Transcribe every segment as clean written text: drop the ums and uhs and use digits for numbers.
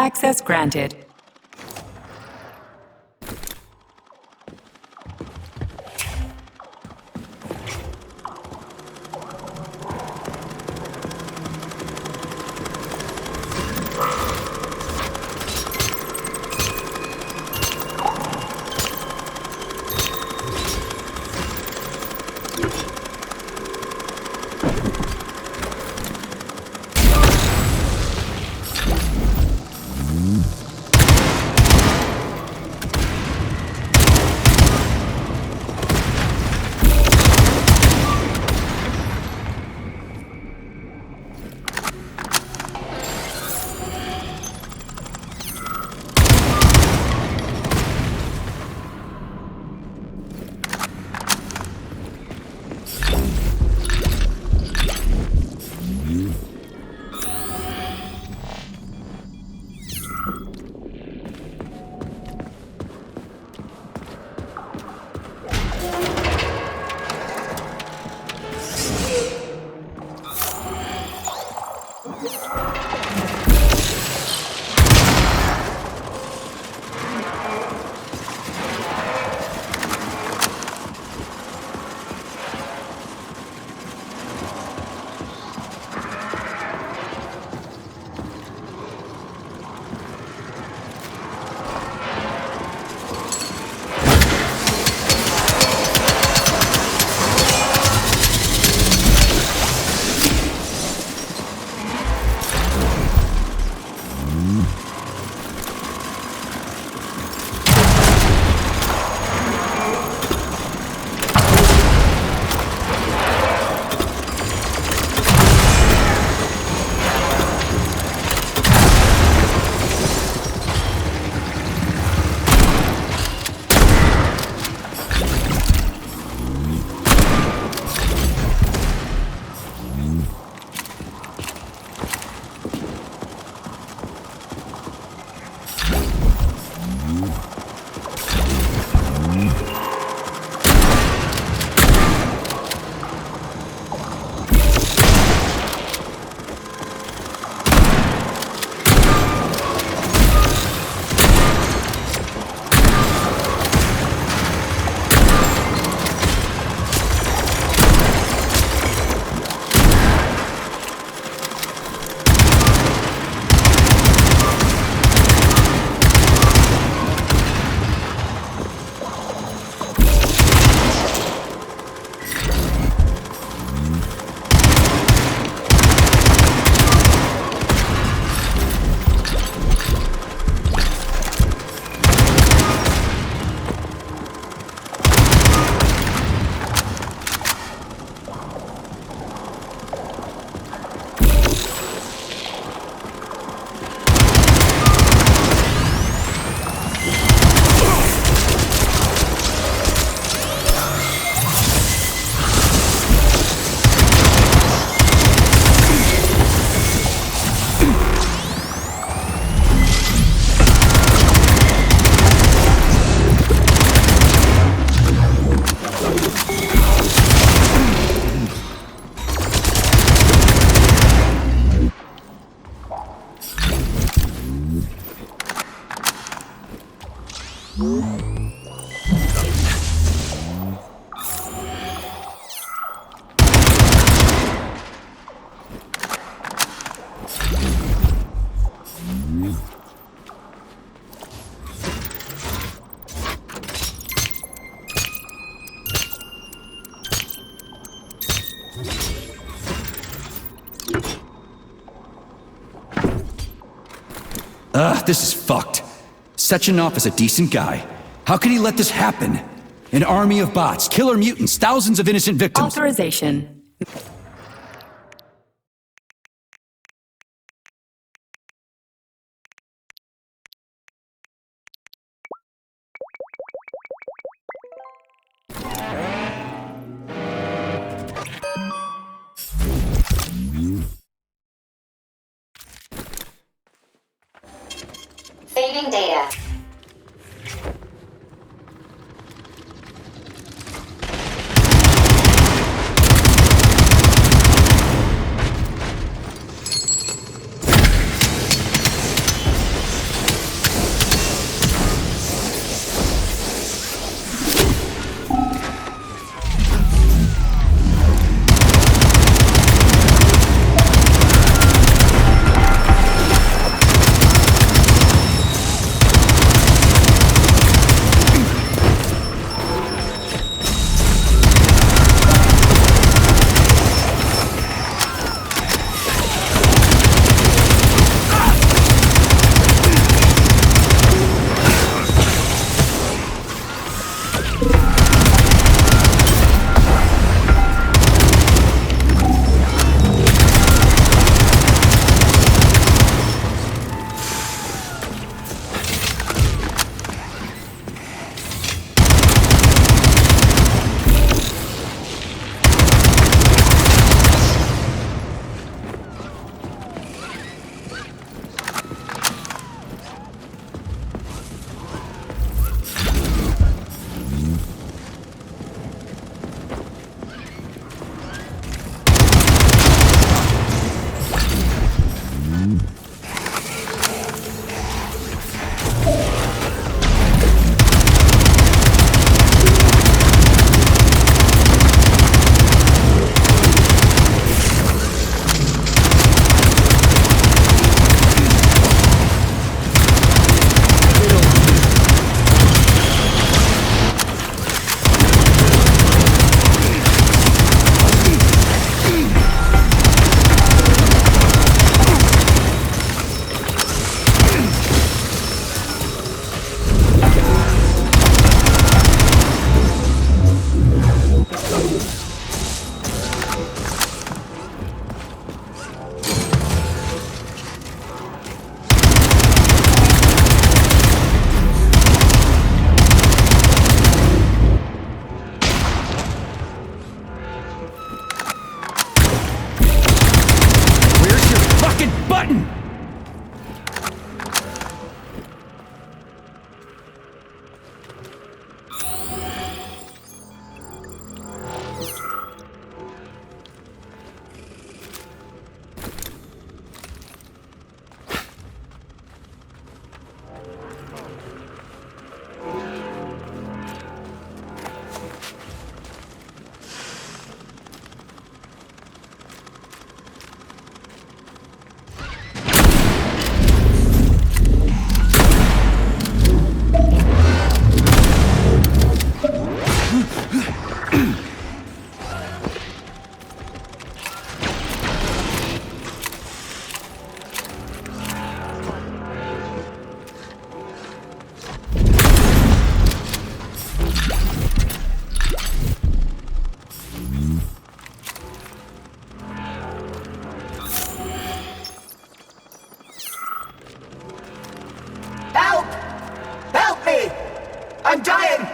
Access granted. This is fucked. Sechenov is a decent guy. How could he let this happen? An army of bots, killer mutants, thousands of innocent victims. Authorization. Saving data.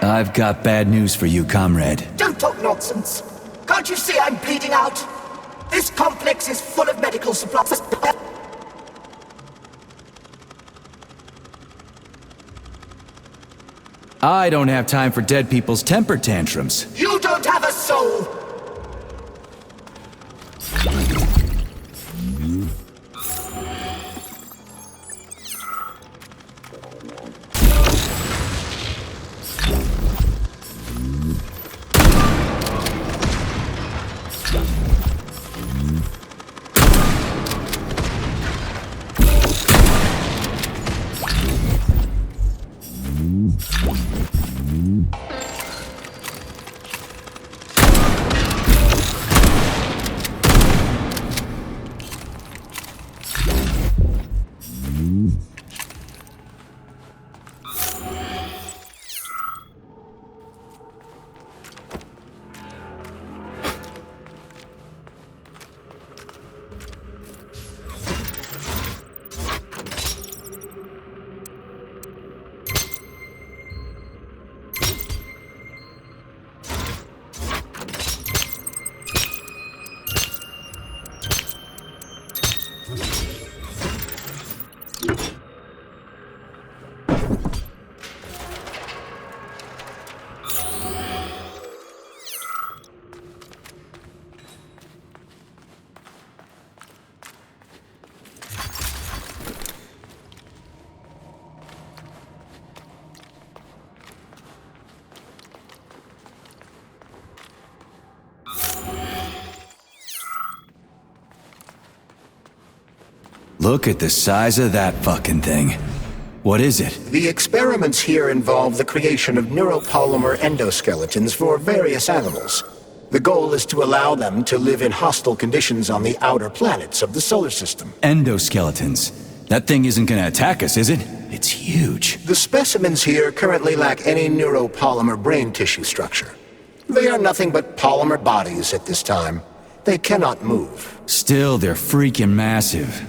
I've got bad news for you, comrade. Don't talk nonsense. Can't you see I'm bleeding out? This complex is full of medical supplies. I don't have time for dead people's temper tantrums. You don't have a soul! Look at the size of that fucking thing. What is it? The experiments here involve the creation of neuropolymer endoskeletons for various animals. The goal is to allow them to live in hostile conditions on the outer planets of the solar system. Endoskeletons. That thing isn't gonna attack us, is it? It's huge. The specimens here currently lack any neuropolymer brain tissue structure. They are nothing but polymer bodies at this time. They cannot move. Still, they're freaking massive.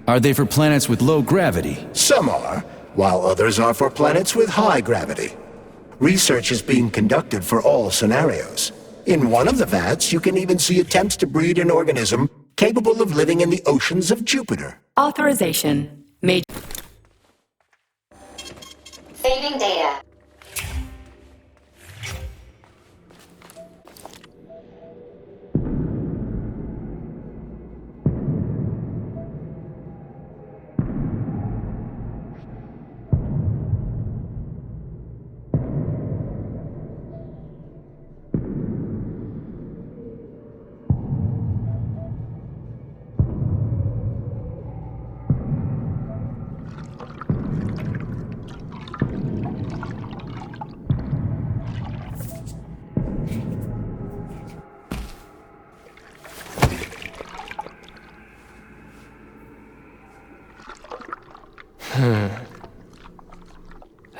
Are they for planets with low gravity? Some are, while others are for planets with high gravity. Research is being conducted for all scenarios. In one of the vats, you can even see attempts to breed an organism capable of living in the oceans of Jupiter. Authorization. Major. Saving data.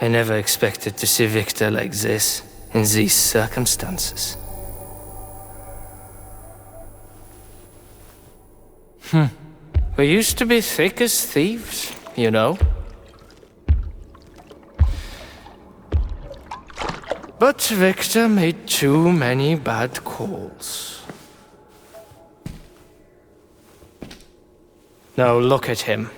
I never expected to see Victor like this, in these circumstances. We used to be thick as thieves, you know? But Victor made too many bad calls. Now look at him.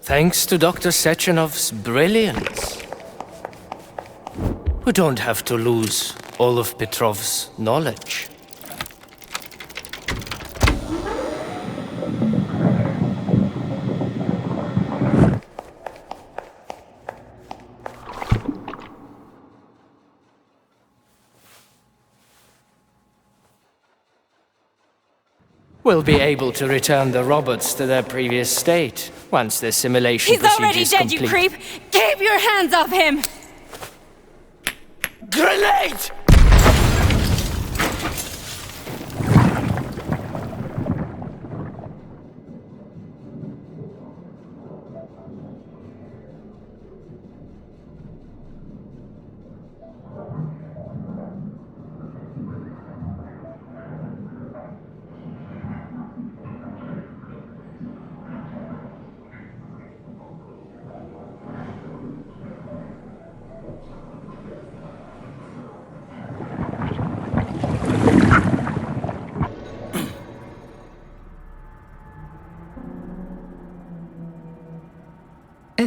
Thanks to Dr. Sechenov's brilliance, we don't have to lose all of Petrov's knowledge. We'll be able to return the robots to their previous state once the simulation procedure is complete. He's already dead, you creep! Keep your hands off him! Grenade!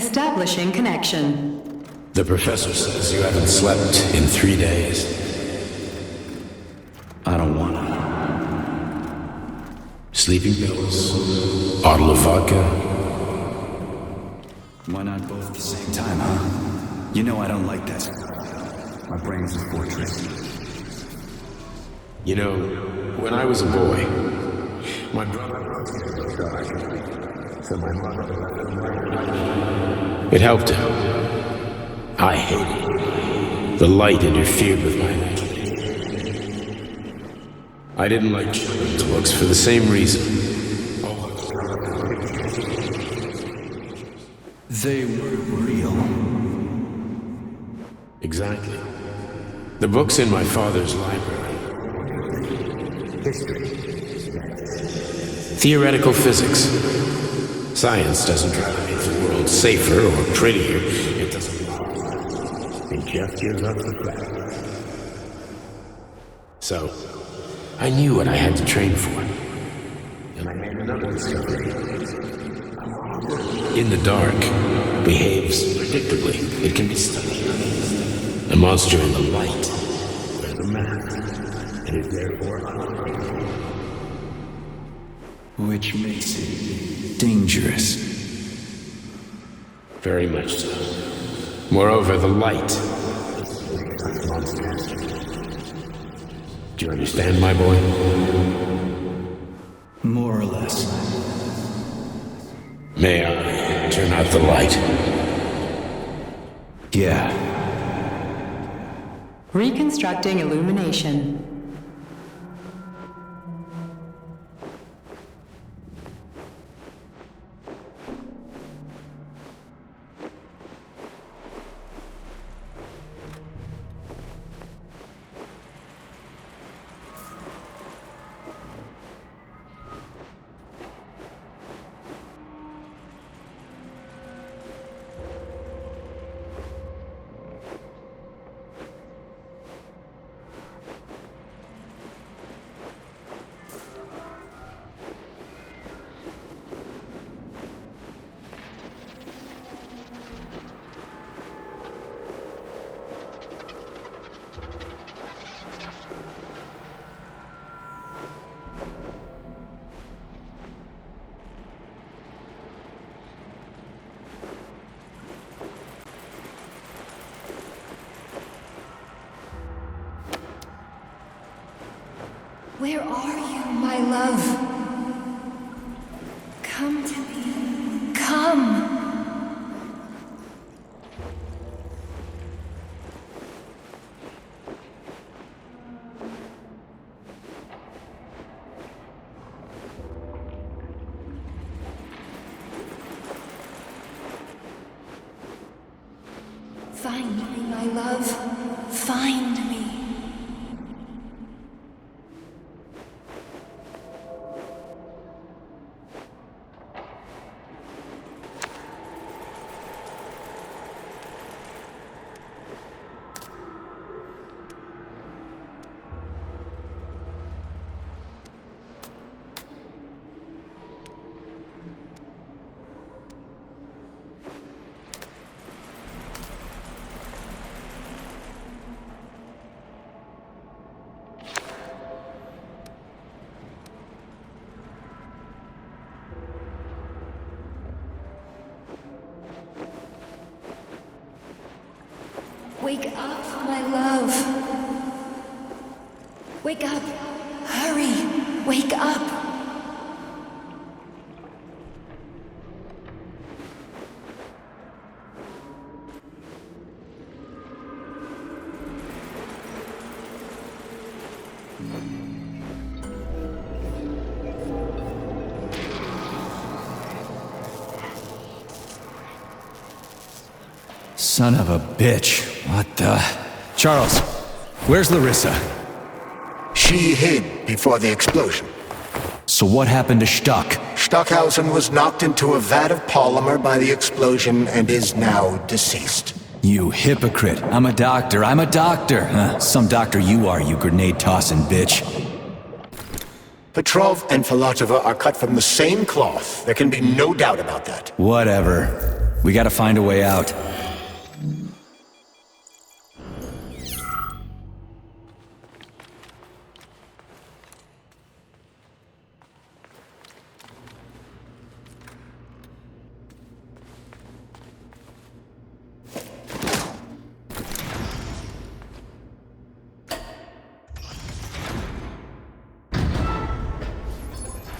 Establishing connection. The professor says you haven't slept in 3 days. I don't wanna. Sleeping pills, bottle of vodka. Why not both at the same time, huh? You know I don't like that. My brain's a fortress. You know, when I was a boy, my brother died. So my mother... It helped him. I hated it. The light interfered with my night. I didn't like children's books for the same reason. They weren't real. Exactly. The books in my father's library. History. Theoretical physics. Science doesn't try to make the world safer or prettier. It doesn't. It just gives up the facts. So, I knew what I had to train for. And I made another discovery. In the dark, behaves predictably. It can be studied. A monster in the light, where the mask, and is therefore Which makes it dangerous. very much so. Moreover, the light. Do you understand, my boy? More or less. May I turn out the light? Yeah. Reconstructing illumination. Where are you, my love? Come to me. Come. Find me, my love. Find me. Wake up, my love. Wake up. Hurry. Wake up. Son of a bitch. What the... Charles, where's Larissa? She hid before the explosion. So what happened to Stuck? Stockhausen was knocked into a vat of polymer by the explosion and is now deceased. You hypocrite. I'm a doctor. I'm a doctor. Some doctor you are, you grenade-tossing bitch. Petrov and Filatova are cut from the same cloth. There can be no doubt about that. Whatever. We gotta find a way out.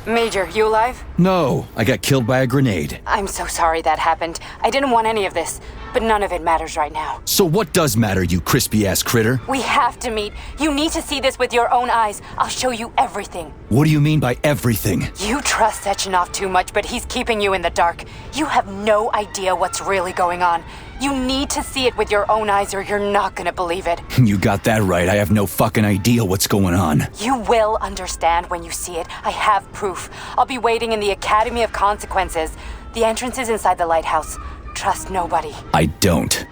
Major, you alive? No, I got killed by a grenade. I'm so sorry that happened. I didn't want any of this, but none of it matters right now. So what does matter, you crispy-ass critter? We have to meet. You need to see this with your own eyes. I'll show you everything. What do you mean by everything? You trust Sechenov too much, but he's keeping you in the dark. You have no idea what's really going on. You need to see it with your own eyes or you're not gonna believe it. You got that right. I have no fucking idea what's going on. You will understand when you see it. I have proof. I'll be waiting in the Academy of Consequences. The entrance is inside the lighthouse. Trust nobody. I don't.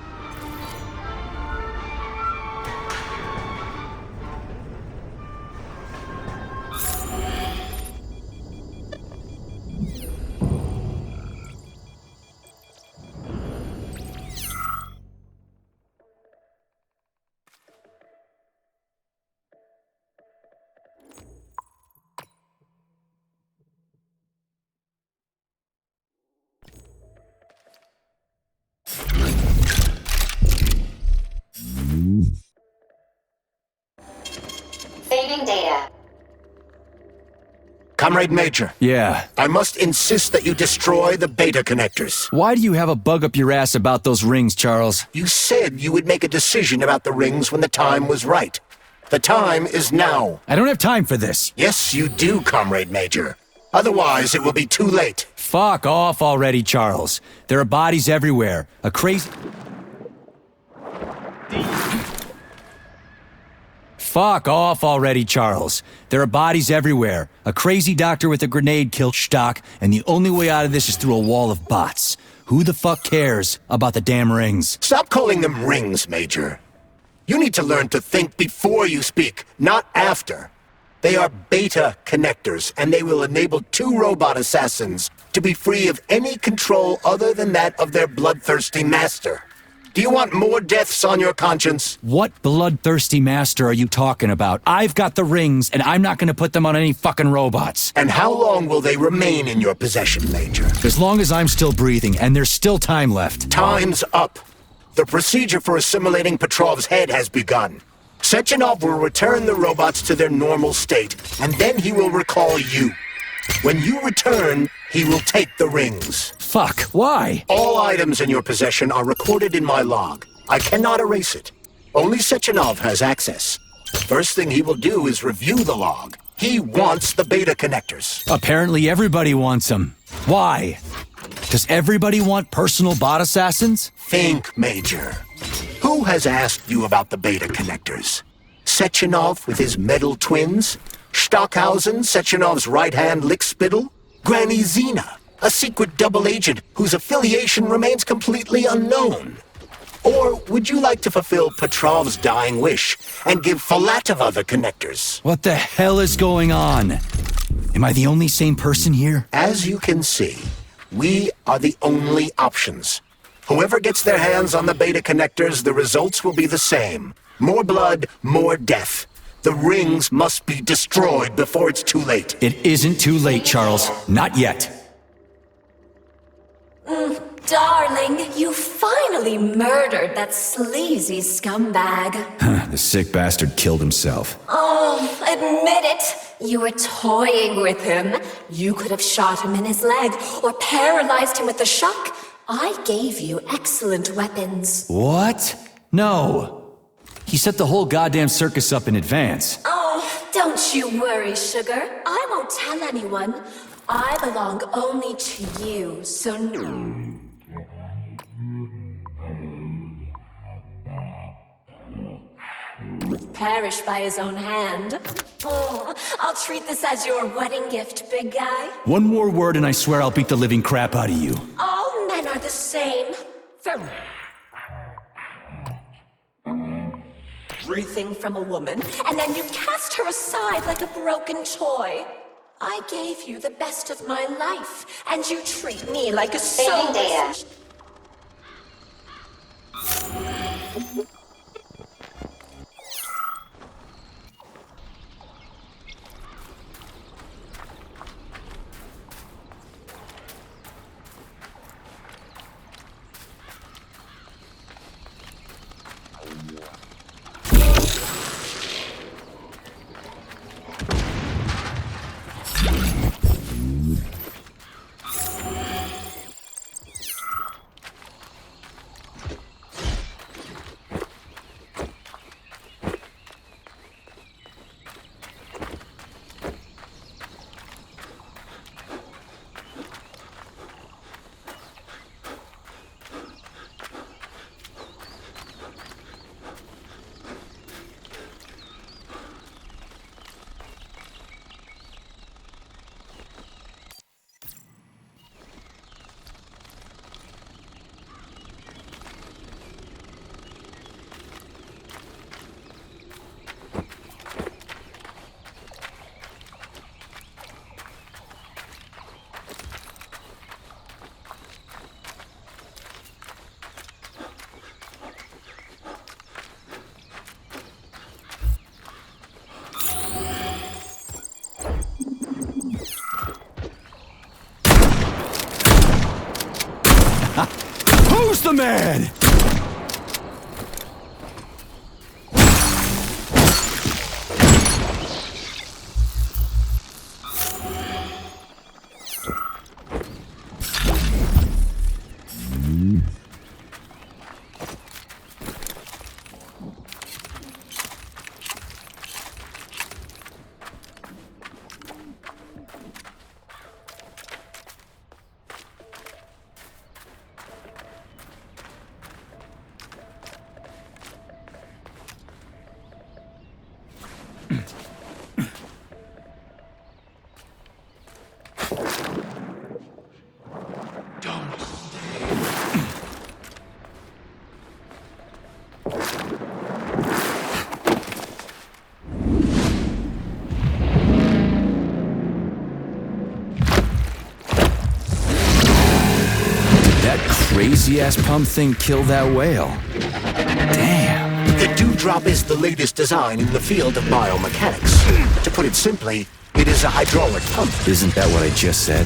Saving data. Comrade Major, Yeah. I must insist that you destroy the beta connectors. Why do you have a bug up your ass about those rings, Charles? You said you would make a decision about the rings when the time was right. The time is now. I don't have time for this. Yes, you do, Comrade Major. Otherwise, it will be too late. Fuck off already, Charles. There are bodies everywhere. A crazy... Fuck off already, Charles. There are bodies everywhere. A crazy doctor with a grenade killed Stock, and the only way out of this is through a wall of bots. Who the fuck cares about the damn rings? Stop calling them rings, Major. You need to learn to think before you speak, not after. They are beta connectors, and they will enable 2 robot assassins to be free of any control other than that of their bloodthirsty master. Do you want more deaths on your conscience? What bloodthirsty master are you talking about? I've got the rings, and I'm not gonna put them on any fucking robots. And how long will they remain in your possession, Major? As long as I'm still breathing, and there's still time left. Time's up. The procedure for assimilating Petrov's head has begun. Sechenov will return the robots to their normal state, and then he will recall you. When you return, he will take the rings. Fuck, why? All items in your possession are recorded in my log. I cannot erase it. Only Sechenov has access. The first thing he will do is review the log. He wants the beta connectors. Apparently everybody wants them. Why? Does everybody want personal bot assassins? Think, Major. Who has asked you about the beta connectors? Sechenov with his metal twins? Stockhausen, Sechenov's right-hand lickspittle? Granny Zena, a secret double agent whose affiliation remains completely unknown? Or would you like to fulfill Petrov's dying wish and give Filatova the connectors? What the hell is going on? Am I the only sane person here? As you can see, we are the only options. Whoever gets their hands on the beta connectors, the results will be the same. More blood, more death. The rings must be destroyed before it's too late. It isn't too late, Charles. Not yet. Darling, you finally murdered that sleazy scumbag. The sick bastard killed himself. Oh, admit it. You were toying with him. You could have shot him in his leg or paralyzed him with the shock. I gave you excellent weapons. What? No. He set the whole goddamn circus up in advance. Oh, don't you worry, sugar. I won't tell anyone. I belong only to you, so... Perish by his own hand. Oh, I'll treat this as your wedding gift, big guy. One more word and I swear I'll beat the living crap out of you. All men are the same. For everything from a woman, and then you cast her aside like a broken toy. I gave you the best of my life, and you treat me like a Saving data. the man! Crazy-ass pump thing killed that whale. Damn. The Dewdrop is the latest design in the field of biomechanics. To put it simply, it is a hydraulic pump. Isn't that what I just said?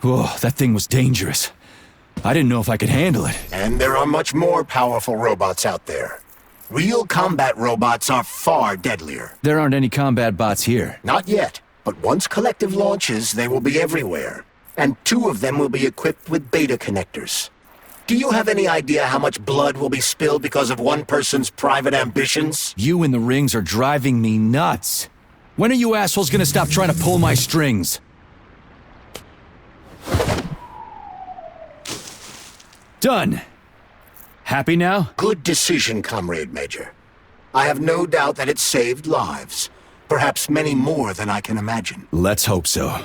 Whoa, that thing was dangerous. I didn't know if I could handle it. And there are much more powerful robots out there. Real combat robots are far deadlier. There aren't any combat bots here. Not yet, but once Collective launches, they will be everywhere. And 2 of them will be equipped with beta connectors. Do you have any idea how much blood will be spilled because of one person's private ambitions? You in the rings are driving me nuts. When are you assholes gonna stop trying to pull my strings? Done. Happy now? Good decision, Comrade Major. I have no doubt that it saved lives. Perhaps many more than I can imagine. Let's hope so.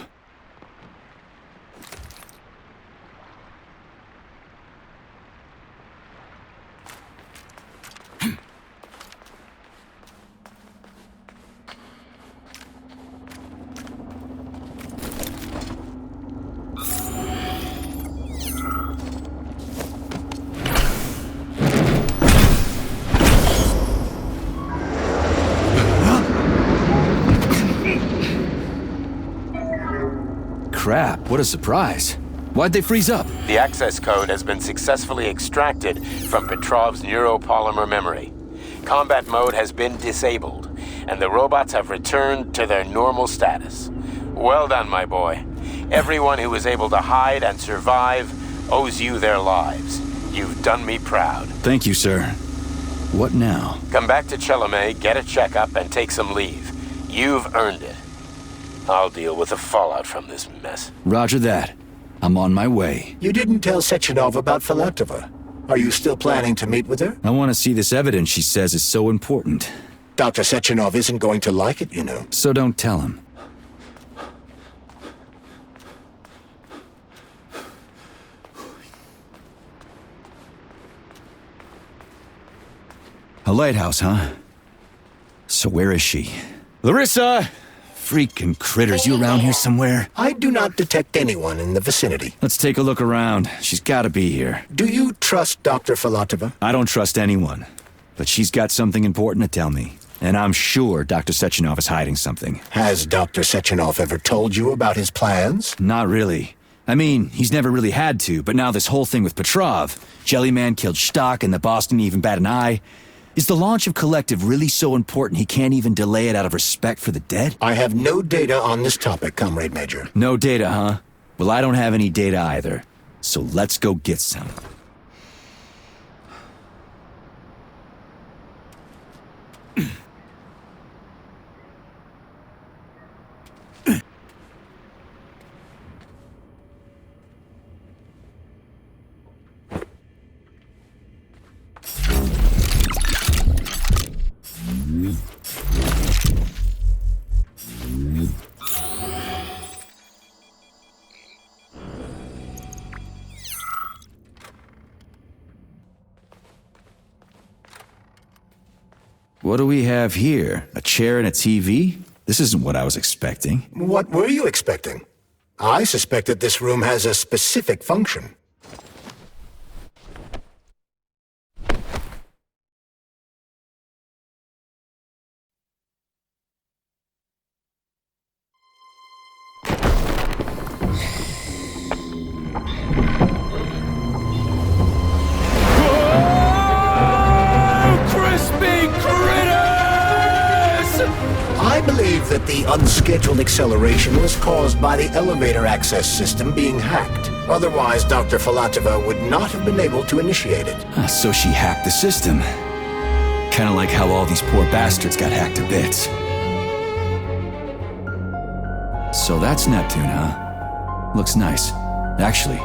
crap, what a surprise. Why'd they freeze up? The access code has been successfully extracted from Petrov's neuropolymer memory. Combat mode has been disabled, and the robots have returned to their normal status. Well done, my boy. Everyone who was able to hide and survive owes you their lives. You've done me proud. Thank you, sir. What now? Come back to Chelome, get a checkup, and take some leave. You've earned it. I'll deal with the fallout from this mess. Roger that. I'm on my way. You didn't tell Sechenov about Filatova. Are you still planning to meet with her? I want to see this evidence she says is so important. Dr. Sechenov isn't going to like it, you know. So don't tell him. A lighthouse, huh? So where is she? Larissa! Freaking critters, you around here somewhere? I do not detect anyone in the vicinity. Let's take a look around. She's gotta be here. Do you trust Dr. Filatova? I don't trust anyone. But she's got something important to tell me. And I'm sure Dr. Sechenov is hiding something. Has Dr. Sechenov ever told you about his plans? Not really. I mean, he's never really had to, but now this whole thing with Petrov, Jellyman killed Stock and the boss didn't even bat an eye. Is the launch of Collective really so important he can't even delay it out of respect for the dead? I have no data on this topic, Comrade Major. No data, huh? Well, I don't have any data either. So let's go get some. What do we have here? A chair and a TV? This isn't what I was expecting. What were you expecting? I suspected this room has a specific function. I believe that the unscheduled acceleration was caused by the elevator access system being hacked. Otherwise, Dr. Filatova would not have been able to initiate it. So she hacked the system. Kinda like how all these poor bastards got hacked to bits. So that's Neptune, huh? Looks nice. Actually,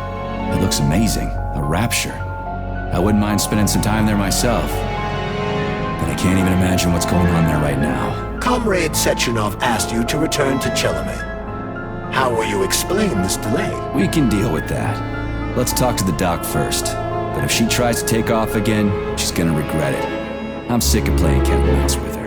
it looks amazing. A rapture. I wouldn't mind spending some time there myself. But I can't even imagine what's going on there right now. Comrade Sechenov asked you to return to Chelome. How will you explain this delay? We can deal with that. Let's talk to the doc first. But if she tries to take off again, she's gonna regret it. I'm sick of playing cat and mouse with her.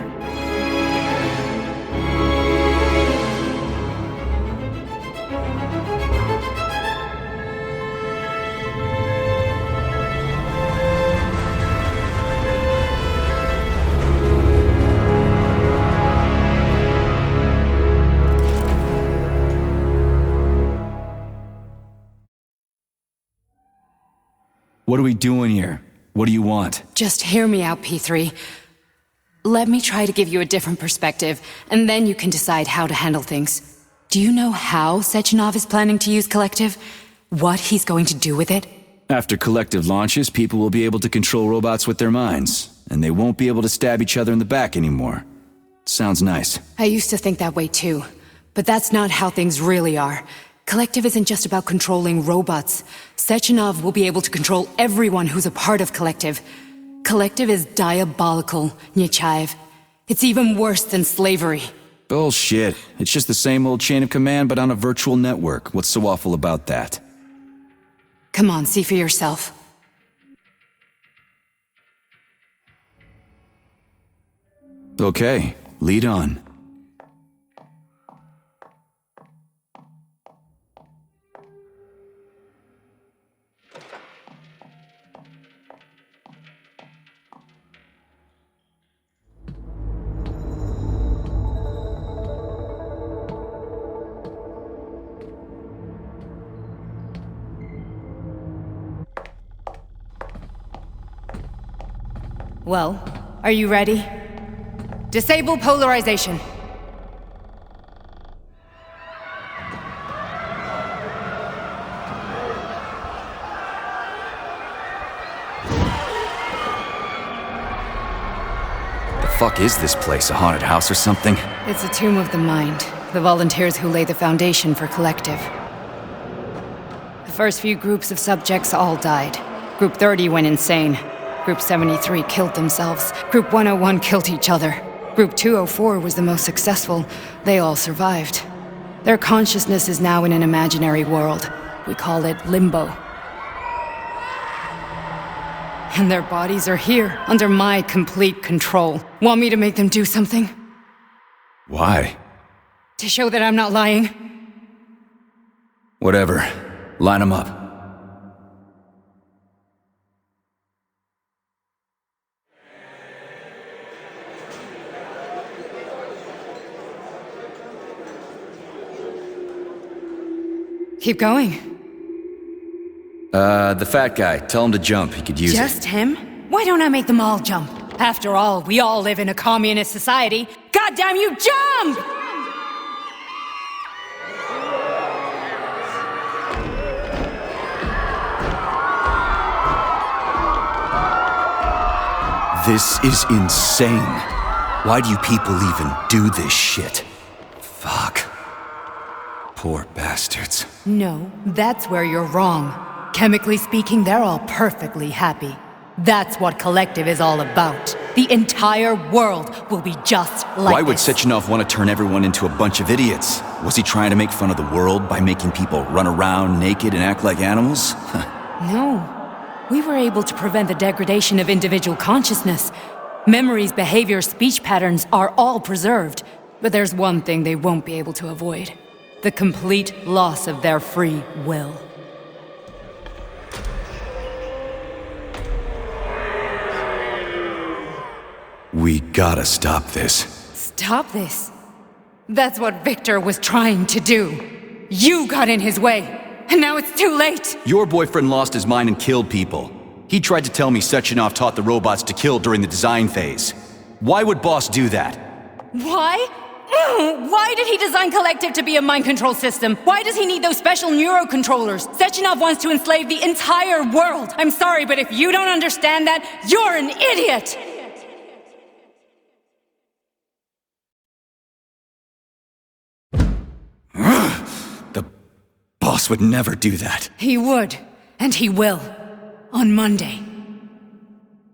What are we doing here? What do you want? Just hear me out, P3. Let me try to give you a different perspective, and then you can decide how to handle things. Do you know how Sechenov is planning to use Collective? What he's going to do with it? After Collective launches, people will be able to control robots with their minds, and they won't be able to stab each other in the back anymore. Sounds nice. I used to think that way too, but that's not how things really are. Collective isn't just about controlling robots. Sechenov will be able to control everyone who's a part of Collective. Collective is diabolical, Nechayev. It's even worse than slavery. Bullshit. It's just the same old chain of command, but on a virtual network. What's so awful about that? Come on, see for yourself. Okay, lead on. Well, are you ready? Disable polarization. The fuck is this place? A haunted house or something? It's a tomb of the mind. The volunteers who lay the foundation for Collective. The first few groups of subjects all died. Group 30 went insane. Group 73 killed themselves. Group 101 killed each other. Group 204 was the most successful. They all survived. Their consciousness is now in an imaginary world. We call it Limbo. And their bodies are here, under my complete control. Want me to make them do something? Why? To show that I'm not lying? Whatever. Line them up. Keep going. The fat guy. Tell him to jump. He could use it. Just him? Why don't I make them all jump? After all, we all live in a communist society. Goddamn you, jump! This is insane. Why do you people even do this shit? Fuck. Poor bastards. No, that's where you're wrong. Chemically speaking, they're all perfectly happy. That's what Collective is all about. The entire world will be just like Why would this. Sechenov want to turn everyone into a bunch of idiots? Was he trying to make fun of the world by making people run around naked and act like animals? No. We were able to prevent the degradation of individual consciousness. Memories, behavior, speech patterns are all preserved. But there's one thing they won't be able to avoid. The complete loss of their free will. We gotta stop this. Stop this. That's what Victor was trying to do. You got in his way, and now it's too late. Your boyfriend lost his mind and killed people. He tried to tell me Sechenov taught the robots to kill during the design phase. Why would Boss do that? Why? Why did he design Collective to be a mind control system? Why does he need those special neurocontrollers? Sechenov wants to enslave the entire world. I'm sorry, but if you don't understand that, you're an idiot! The boss would never do that. He would, and he will. On Monday.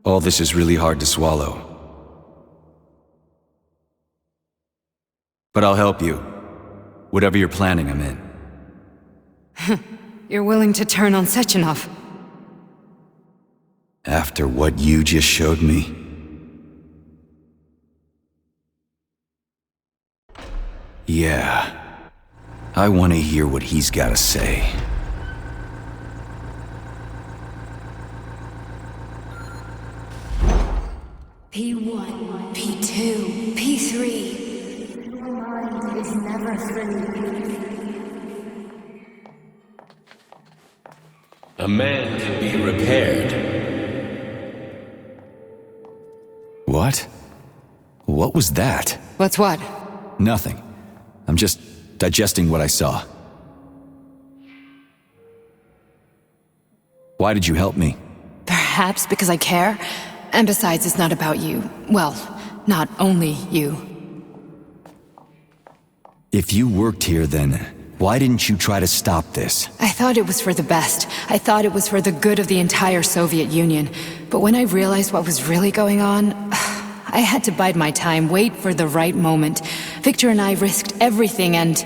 All this is really hard to swallow. But I'll help you. Whatever you're planning, I'm in. You're willing to turn on Sechenov? After what you just showed me? Yeah. I want to hear what he's got to say. P1, P2, P3. Is never free. A man can be repaired. What? What was that? What's what? Nothing. I'm just digesting what I saw. Why did you help me? Perhaps because I care. And besides, it's not about you. Well, not only you. If you worked here, then why didn't you try to stop this? I thought it was for the best. I thought it was for the good of the entire Soviet Union. But when I realized what was really going on, I had to bide my time, wait for the right moment. Victor and I risked everything and...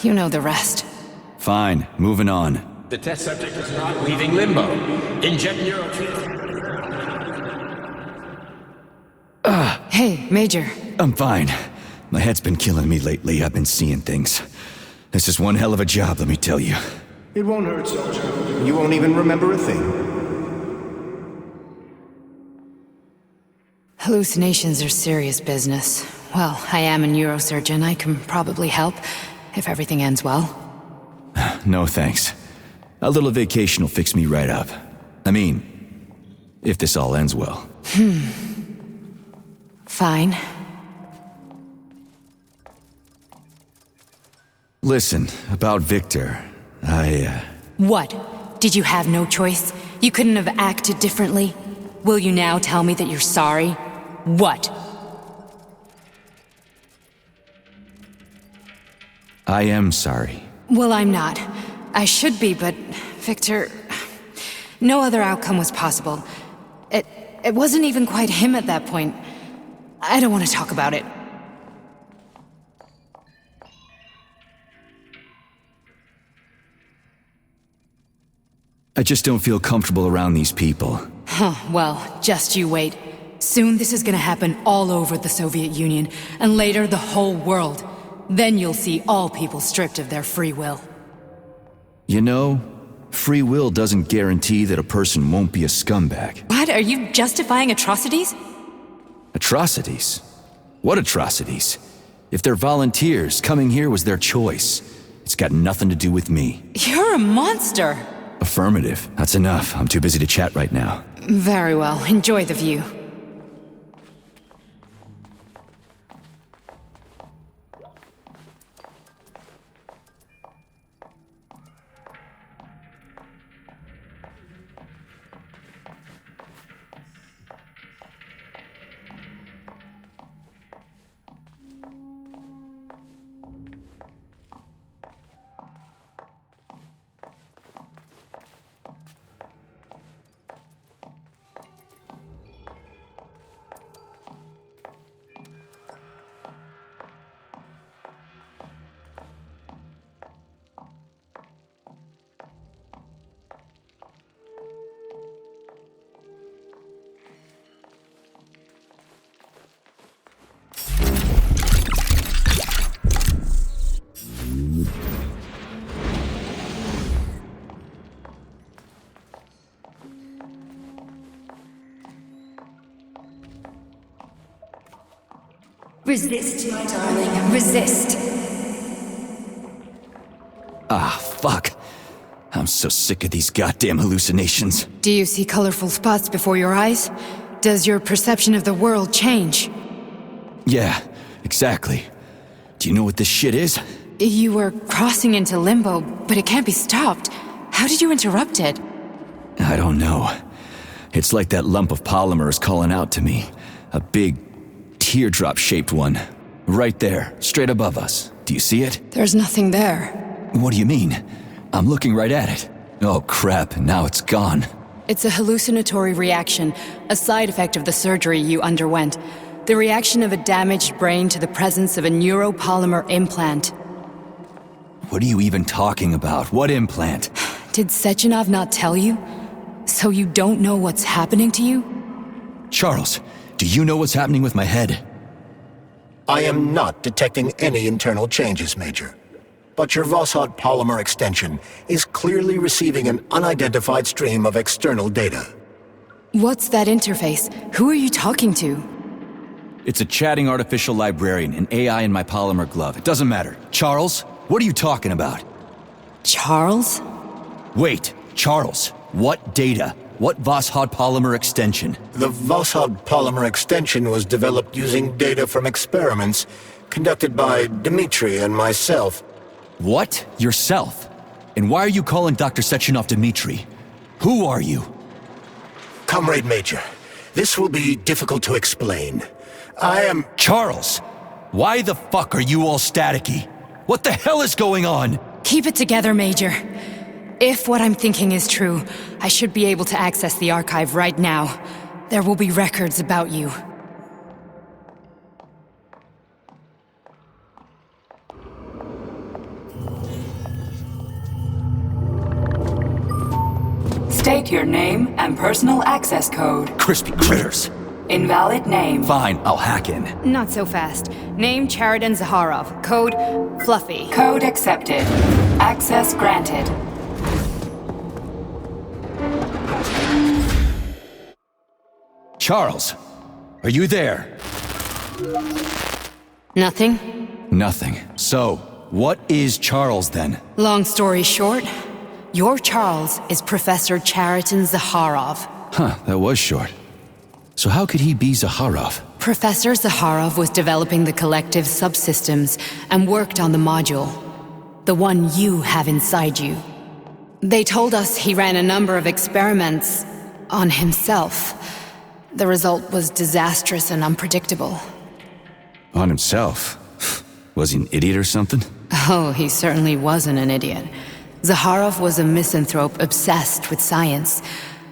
you know the rest. Fine, moving on. The test subject is not leaving limbo. Inject neurotransmitter. Hey, Major. I'm fine. My head's been killing me lately. I've been seeing things. This is one hell of a job, let me tell you. It won't hurt, soldier. You won't even remember a thing. Hallucinations are serious business. Well, I am a neurosurgeon. I can probably help, if everything ends well. No thanks. A little vacation will fix me right up. I mean, if this all ends well. Fine. Listen, about Victor, What? Did you have no choice? You couldn't have acted differently? Will you now tell me that you're sorry? What? I am sorry. Well, I'm not. I should be, but Victor... No other outcome was possible. It wasn't even quite him at that point. I don't want to talk about it. I just don't feel comfortable around these people. Huh, well, just you wait. Soon this is gonna happen all over the Soviet Union, and later the whole world. Then you'll see all people stripped of their free will. You know, free will doesn't guarantee that a person won't be a scumbag. What? Are you justifying atrocities? Atrocities? What atrocities? If they're volunteers, coming here was their choice. It's got nothing to do with me. You're a monster! Affirmative. That's enough. I'm too busy to chat right now. Very well. Enjoy the view. Resist, my darling. Resist. Ah, fuck. I'm so sick of these goddamn hallucinations. Do you see colorful spots before your eyes? Does your perception of the world change? Yeah, exactly. Do you know what this shit is? You were crossing into limbo, but it can't be stopped. How did you interrupt it? I don't know. It's like that lump of polymer is calling out to me. A big, teardrop-shaped one. Right there, straight above us. Do you see it? There's nothing there. What do you mean? I'm looking right at it. Oh crap, now it's gone. It's a hallucinatory reaction, a side effect of the surgery you underwent. The reaction of a damaged brain to the presence of a neuropolymer implant. What are you even talking about? What implant? Did Sechenov not tell you? So you don't know what's happening to you? Charles, do you know what's happening with my head? I am not detecting any internal changes, Major. But your Voshod polymer extension is clearly receiving an unidentified stream of external data. What's that interface? Who are you talking to? It's a chatting artificial librarian, an AI in my polymer glove. It doesn't matter. Charles, what are you talking about? Charles? Wait, Charles, what data? What Voshod polymer extension? The Voshod polymer extension was developed using data from experiments conducted by Dmitri and myself. What? Yourself? And why are you calling Dr. Sechenov Dmitri? Who are you? Comrade Major, this will be difficult to explain. I am... Charles! Why the fuck are you all staticky? What the hell is going on? Keep it together, Major. If what I'm thinking is true, I should be able to access the archive right now. There will be records about you. State your name and personal access code. Crispy critters. Invalid name. Fine, I'll hack in. Not so fast. Name Chariton Zaharov. Code Fluffy. Code accepted. Access granted. Charles, are you there? Nothing? Nothing. So, what is Charles then? Long story short, your Charles is Professor Chariton Zaharov. Huh, that was short. So how could he be Zaharov? Professor Zaharov was developing the collective subsystems and worked on the module. The one you have inside you. They told us he ran a number of experiments on himself. The result was disastrous and unpredictable. On himself? Was he an idiot or something? Oh, he certainly wasn't an idiot. Zaharov was a misanthrope obsessed with science.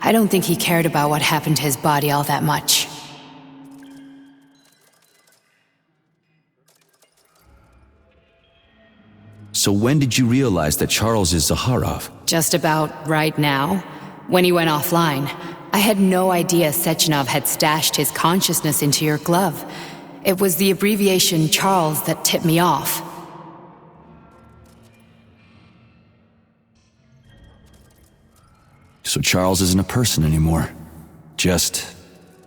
I don't think he cared about what happened to his body all that much. So when did you realize that Charles is Zaharov? Just about right now. When he went offline. I had no idea Sechenov had stashed his consciousness into your glove. It was the abbreviation Charles that tipped me off. So Charles isn't a person anymore. Just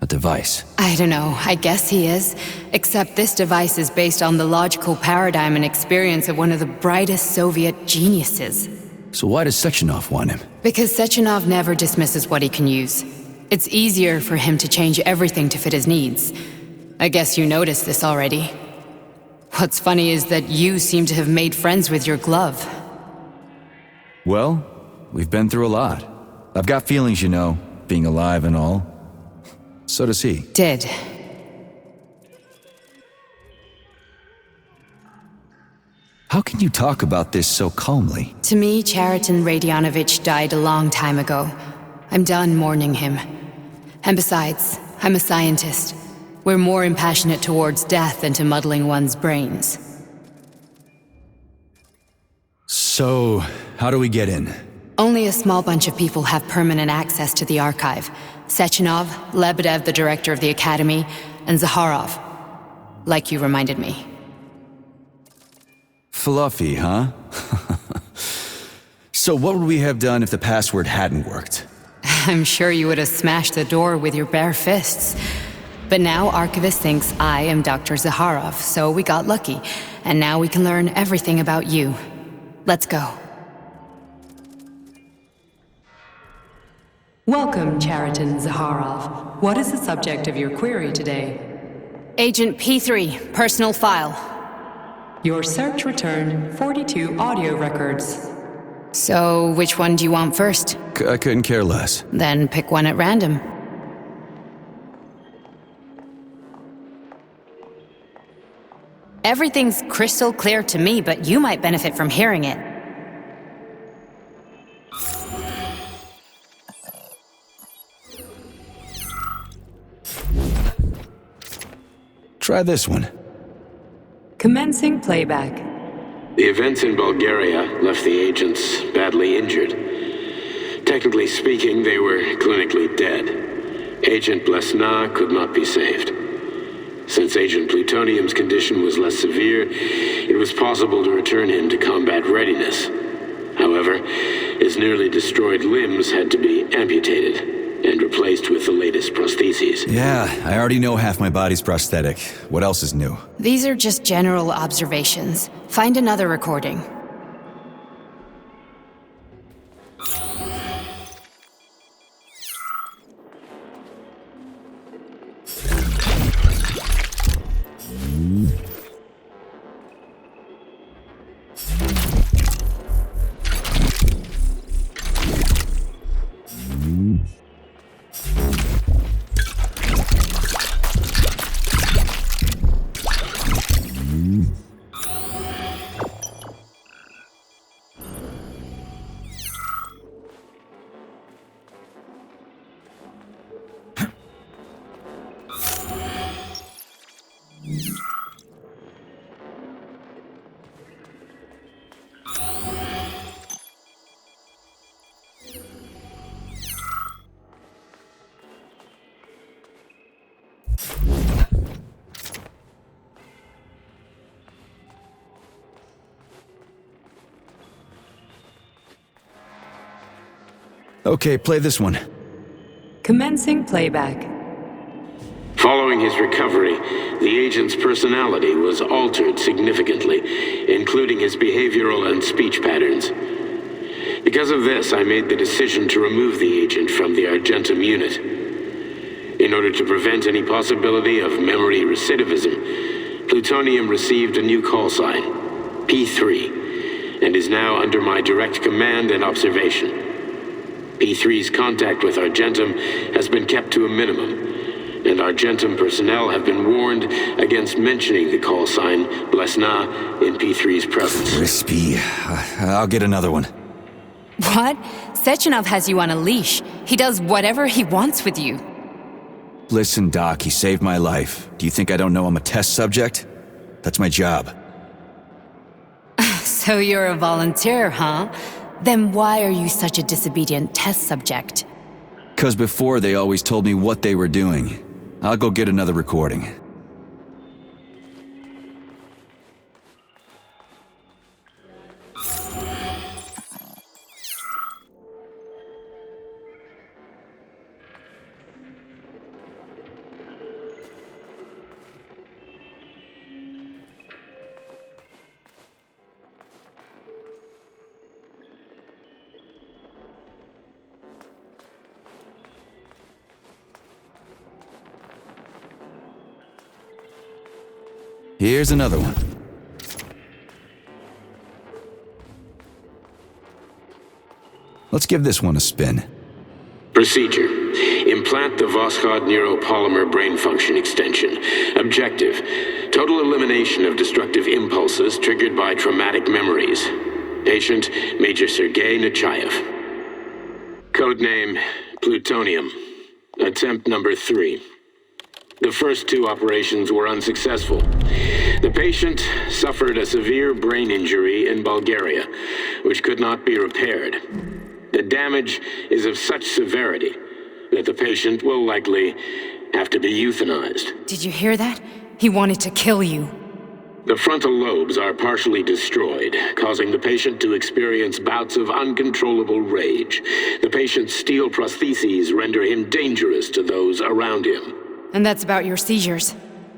a device. I don't know, I guess he is. Except this device is based on the logical paradigm and experience of one of the brightest Soviet geniuses. So why does Sechenov want him? Because Sechenov never dismisses what he can use. It's easier for him to change everything to fit his needs. I guess you noticed this already. What's funny is that you seem to have made friends with your glove. Well, we've been through a lot. I've got feelings, you know, being alive and all. So does he. Did. How can you talk about this so calmly? To me, Chariton Radionovich died a long time ago. I'm done mourning him. And besides, I'm a scientist. We're more impassionate towards death than to muddling one's brains. So, how do we get in? Only a small bunch of people have permanent access to the archive. Sechenov, Lebedev, the director of the academy, and Zaharov. Like you reminded me. Fluffy, huh? So what would we have done if the password hadn't worked? I'm sure you would have smashed the door with your bare fists. But now Archivist thinks I am Dr. Zaharov, so we got lucky. And now we can learn everything about you. Let's go. Welcome, Chariton Zaharov. What is the subject of your query today? Agent P3, personal file. Your search returned 42 audio records. So, which one do you want first? I couldn't care less. Then pick one at random. Everything's crystal clear to me, but you might benefit from hearing it. Try this one. Commencing playback. The events in Bulgaria left the agents badly injured. Technically speaking, they were clinically dead. Agent Blesna could not be saved. Since Agent Plutonium's condition was less severe, it was possible to return him to combat readiness. However, his nearly destroyed limbs had to be amputated and replaced with the latest prostheses. Yeah, I already know half my body's prosthetic. What else is new? These are just general observations. Find another recording. Okay, play this one. Commencing playback. Following his recovery, the agent's personality was altered significantly, including his behavioral and speech patterns. Because of this, I made the decision to remove the agent from the Argentum unit. In order to prevent any possibility of memory recidivism, Plutonium received a new call sign, P3, and is now under my direct command and observation. P3's contact with Argentum has been kept to a minimum, and Argentum personnel have been warned against mentioning the call sign Blesna in P3's presence. Crispy. I'll get another one. What? Sechenov has you on a leash. He does whatever he wants with you. Listen, Doc, he saved my life. Do you think I don't know I'm a test subject? That's my job. So you're a volunteer, huh? Then why are you such a disobedient test subject? 'Cause before they always told me what they were doing. I'll go get another recording. Here's another one. Let's give this one a spin. Procedure. Implant the Voskhod neuropolymer brain function extension. Objective. Total elimination of destructive impulses triggered by traumatic memories. Patient, Major Sergei Nechayev. Codename, Plutonium. Attempt number 3. The first 2 operations were unsuccessful. The patient suffered a severe brain injury in Bulgaria, which could not be repaired. The damage is of such severity that the patient will likely have to be euthanized. Did you hear that? He wanted to kill you. The frontal lobes are partially destroyed, causing the patient to experience bouts of uncontrollable rage. The patient's steel prostheses render him dangerous to those around him. And that's about your seizures.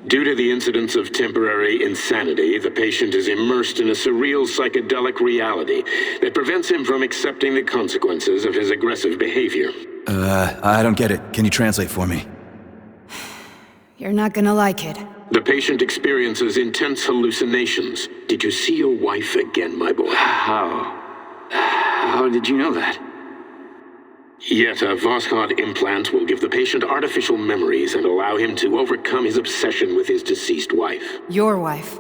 Due to the incidence of temporary insanity, the patient is immersed in a surreal psychedelic reality that prevents him from accepting the consequences of his aggressive behavior. I don't get it. Can you translate for me? You're not gonna like it. The patient experiences intense hallucinations. Did you see your wife again, my boy? How did you know that? Yet a Voskhod implant will give the patient artificial memories and allow him to overcome his obsession with his deceased wife. Your wife.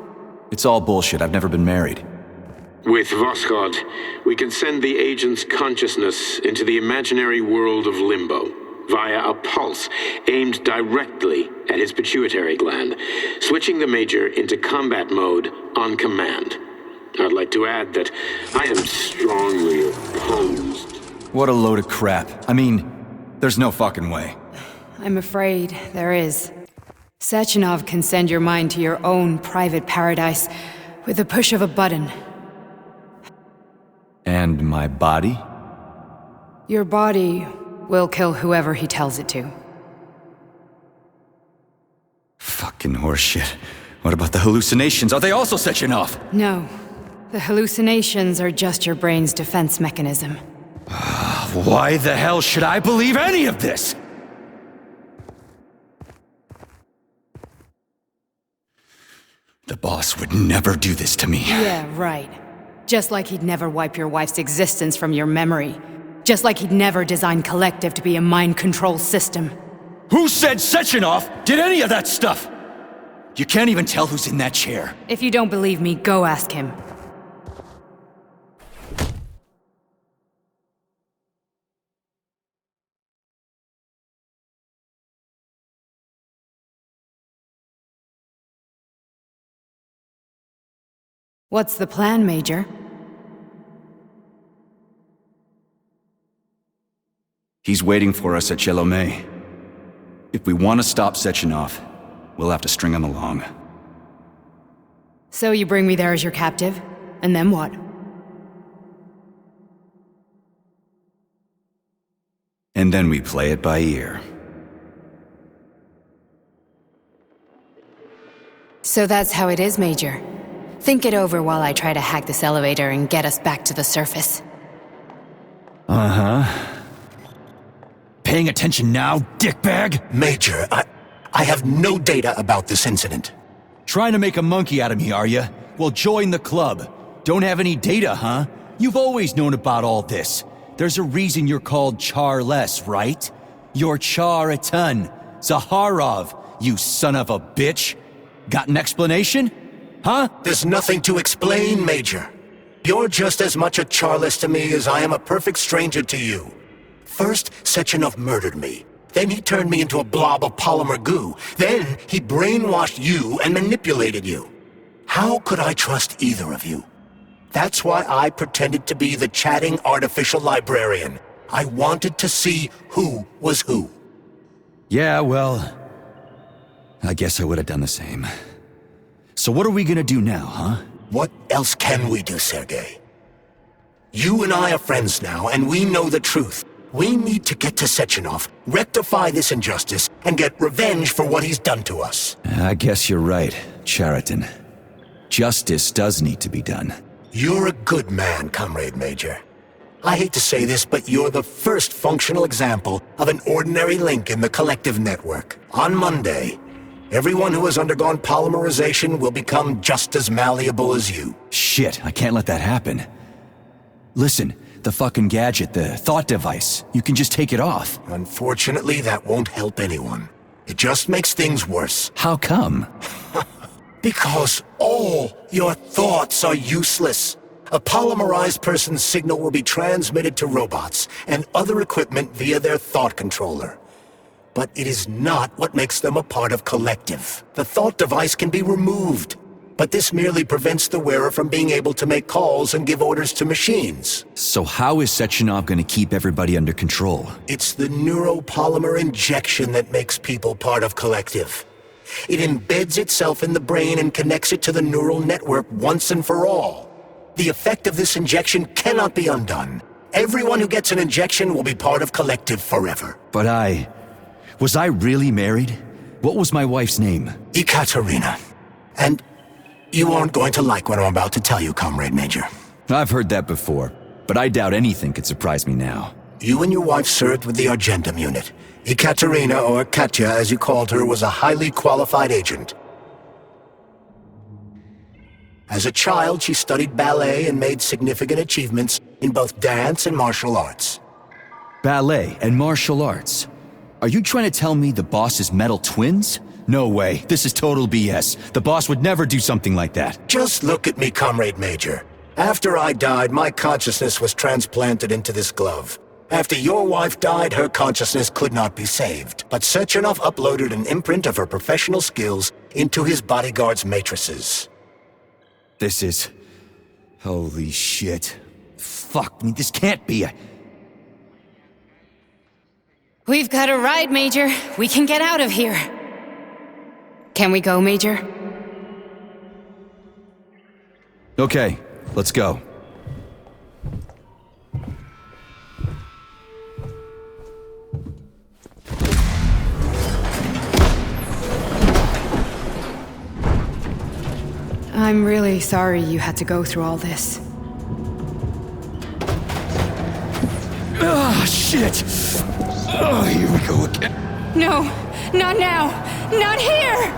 It's all bullshit. I've never been married. With Voskhod, we can send the agent's consciousness into the imaginary world of limbo via a pulse aimed directly at his pituitary gland, switching the Major into combat mode on command. I'd like to add that I am strongly opposed. What a load of crap. I mean, there's no fucking way. I'm afraid there is. Sechenov can send your mind to your own private paradise with the push of a button. And my body? Your body will kill whoever he tells it to. Fucking horseshit. What about the hallucinations? Are they also Sechenov? No. The hallucinations are just your brain's defense mechanism. Why the hell should I believe any of this? The boss would never do this to me. Yeah, right. Just like he'd never wipe your wife's existence from your memory. Just like he'd never design Collective to be a mind control system. Who said Sechenov did any of that stuff? You can't even tell who's in that chair. If you don't believe me, go ask him. What's the plan, Major? He's waiting for us at Chelomey. If we want to stop Sechenov, we'll have to string him along. So you bring me there as your captive, and then what? And then we play it by ear. So that's how it is, Major. Think it over while I try to hack this elevator and get us back to the surface. Uh-huh. Pay paying attention now, dickbag? Major, I have no data about this incident. Trying to make a monkey out of me, are you? Well, join the club. Don't have any data, huh? You've always known about all this. There's a reason you're called Charles, right? You're Char-a-ton. Zaharov, you son of a bitch. Got an explanation? Huh? There's nothing to explain, Major. You're just as much a Charles to me as I am a perfect stranger to you. First, Sechenov murdered me. Then he turned me into a blob of polymer goo. Then he brainwashed you and manipulated you. How could I trust either of you? That's why I pretended to be the chatting artificial librarian. I wanted to see who was who. Yeah, well, I guess I would have done the same. So what are we gonna do now, huh? What else can we do, Sergei? You and I are friends now, and we know the truth. We need to get to Sechenov, rectify this injustice, and get revenge for what he's done to us. I guess you're right, Chariton. Justice does need to be done. You're a good man, Comrade Major. I hate to say this, but you're the first functional example of an ordinary link in the collective network. On Monday, everyone who has undergone polymerization will become just as malleable as you. Shit, I can't let that happen. Listen, the fucking gadget, the thought device, you can just take it off. Unfortunately, that won't help anyone. It just makes things worse. How come? Because all your thoughts are useless. A polymerized person's signal will be transmitted to robots and other equipment via their thought controller. But it is not what makes them a part of collective. The thought device can be removed, but this merely prevents the wearer from being able to make calls and give orders to machines. So how is Sechenov gonna keep everybody under control? It's the neuropolymer injection that makes people part of collective. It embeds itself in the brain and connects it to the neural network once and for all. The effect of this injection cannot be undone. Everyone who gets an injection will be part of collective forever. But was I really married? What was my wife's name? Ekaterina. And you aren't going to like what I'm about to tell you, Comrade Major. I've heard that before, but I doubt anything could surprise me now. You and your wife served with the Argentum unit. Ekaterina, or Katya as you called her, was a highly qualified agent. As a child, she studied ballet and made significant achievements in both dance and martial arts. Ballet and martial arts? Are you trying to tell me the boss is metal twins? No way, this is total BS. The boss would never do something like that. Just look at me, Comrade Major. After I died, my consciousness was transplanted into this glove. After your wife died, her consciousness could not be saved. But Sechenov uploaded an imprint of her professional skills into his bodyguard's matrices. This is... holy shit. Fuck me, this can't be a... We've got a ride, Major. We can get out of here. Can we go, Major? Okay, let's go. I'm really sorry you had to go through all this. Ah, shit! Oh, here we go again. No, not now! Not here!